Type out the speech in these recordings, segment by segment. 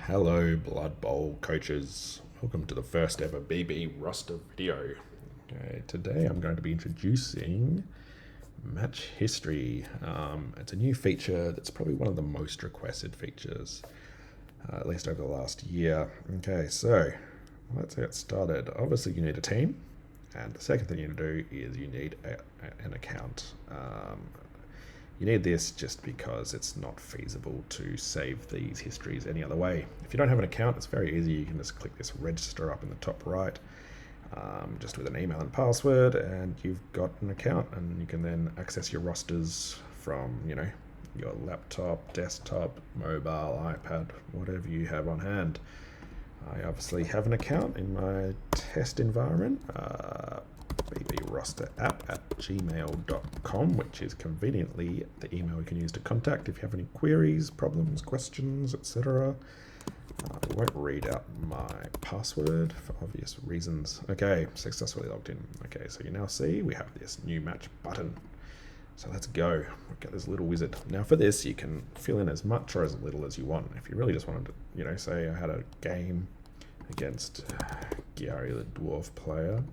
Hello, Blood Bowl coaches. Welcome to the first ever BB roster video. Okay, today I'm going to be introducing Match History. It's a new feature that's probably one of the most requested features, at least over the last year. Okay, so let's get started. Obviously, you need a team, and the second thing you need to do is you need an account. You need this just because it's not feasible to save these histories any other way. If you don't have an account, it's very easy. You can just click this register up in the top right, just with an email and password, and you've got an account, and you can then access your rosters from, your laptop, desktop, mobile, iPad, whatever you have on hand. I obviously have an account in my test environment, bbroster@gmail.com, which is conveniently the email you can use to contact if you have any queries, problems, questions, etc. I won't read out my password for obvious reasons. Okay, successfully logged in. Okay, so you now see we have this new match button. So let's go. We've got this little wizard. Now for this, you can fill in as much or as little as you want. If you really just wanted to, say I had a game against Gary the Dwarf player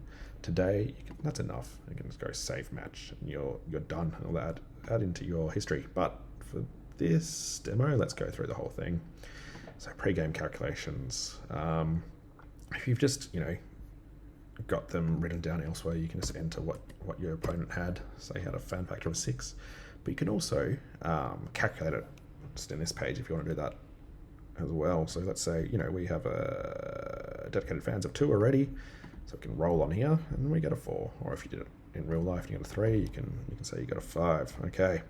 today, that's enough. You can just go save match and you're done. And it'll add into your history. But for this demo, let's go through the whole thing. So pre-game calculations. If you've just, got them written down elsewhere, you can just enter what your opponent had. Say he had a fan factor of 6, but you can also calculate it just in this page if you want to do that as well. So let's say we have a dedicated fans of 2 already, so we can roll on here and we get a 4. Or if you did it in real life and you got a 3, you can say you got a 5. Okay,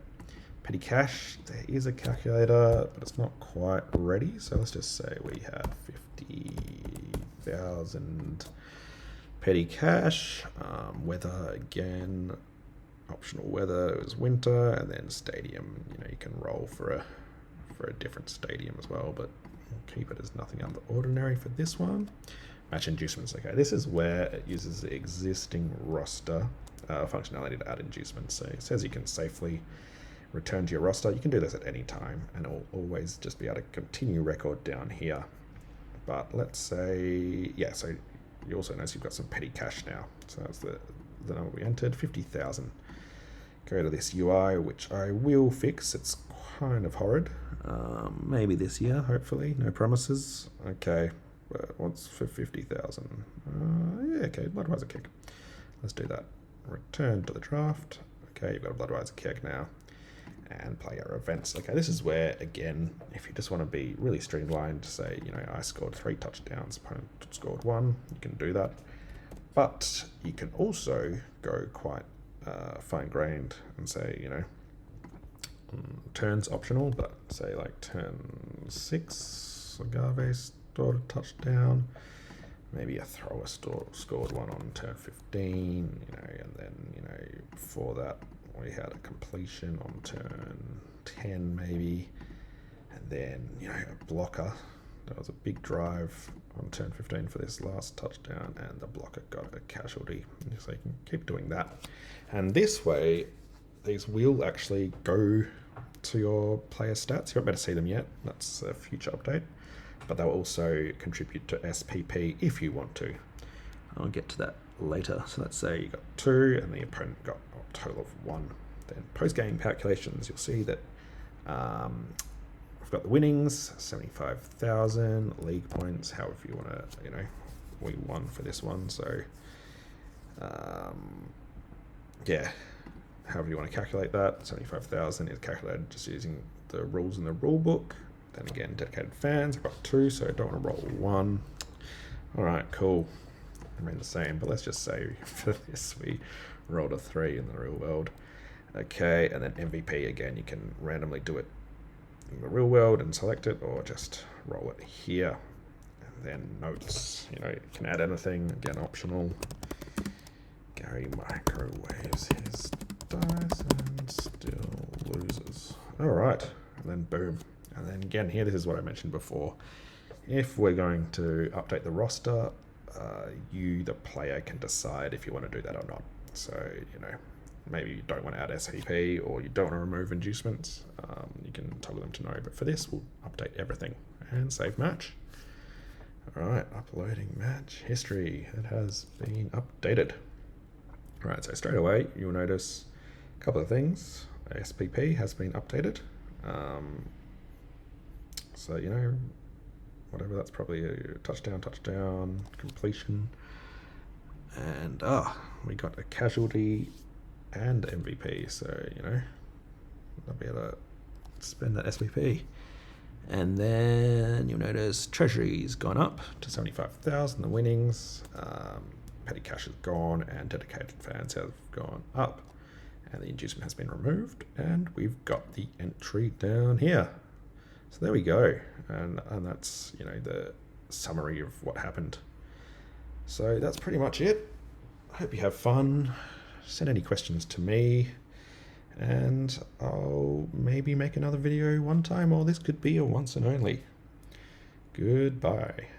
petty cash, there is a calculator, but it's not quite ready. So let's just say we had 50,000 petty cash. Weather, again, optional weather, it was winter, and then stadium, you can roll for a different stadium as well, but we'll keep it as nothing out of the ordinary for this one. Match inducements. Okay, this is where it uses the existing roster functionality to add inducements. So it says you can safely return to your roster. You can do this at any time, and it'll always just be able to continue record down here. But let's say, so you also notice you've got some petty cash now. So that's the number we entered, 50,000. Go to this UI, which I will fix. It's kind of horrid. Maybe this year, hopefully. No promises. Okay, what's for 50,000? Okay, Bloodweiser Keg. Let's do that. Return to the draft. Okay, you've got a Bloodweiser Keg now. And play our events. Okay, this is where, again, if you just want to be really streamlined, say, I scored 3 touchdowns, opponent scored 1, you can do that. But you can also go quite fine-grained and say, turns optional, but say like turn 6, Agave scored a touchdown, maybe a thrower scored 1 on turn 15, and then, before that, we had a completion on turn 10 maybe, and then a blocker. That was a big drive on turn 15 for this last touchdown, and the blocker got a casualty. So you can keep doing that, and this way these will actually go to your player stats. You won't be able to see them yet, that's a future update, but they'll also contribute to SPP if you want to. I'll get to that later. So let's say you got 2 and the opponent got a total of 1. Then post-game calculations, you'll see that we've got the winnings, 75,000, league points, however you want to, we won for this one. So however you want to calculate that, 75,000 is calculated just using the rules in the rule book. Then again, dedicated fans, I've got 2, so I don't want to roll 1. All right, cool. Remain the same, but let's just say for this we rolled a 3 in the real world. Okay, and then MVP, again, you can randomly do it in the real world and select it, or just roll it here. And then notes, you can add anything, again, optional. Gary microwaves his dice and still loses. All right, and then boom. And then again here, this is what I mentioned before. If we're going to update the roster, you, the player, can decide if you want to do that or not. So, maybe you don't want to add SCP or you don't want to remove inducements, you can toggle them to no. But for this, we'll update everything and save match. All right, uploading match history. It has been updated. All right, so straight away you'll notice a couple of things. SPP has been updated. So you know, whatever, that's probably a touchdown, completion. And we got a casualty and MVP, so you know, I'll be able to spend that SPP. And then you'll notice treasury's gone up to 75,000, the winnings, petty cash is gone, and dedicated fans have gone up. And the inducement has been removed, and we've got the entry down here. So there we go, and that's, you know, the summary of what happened. So that's pretty much it. I hope you have fun. Send any questions to me, and I'll maybe make another video one time, or this could be a once and only. Goodbye.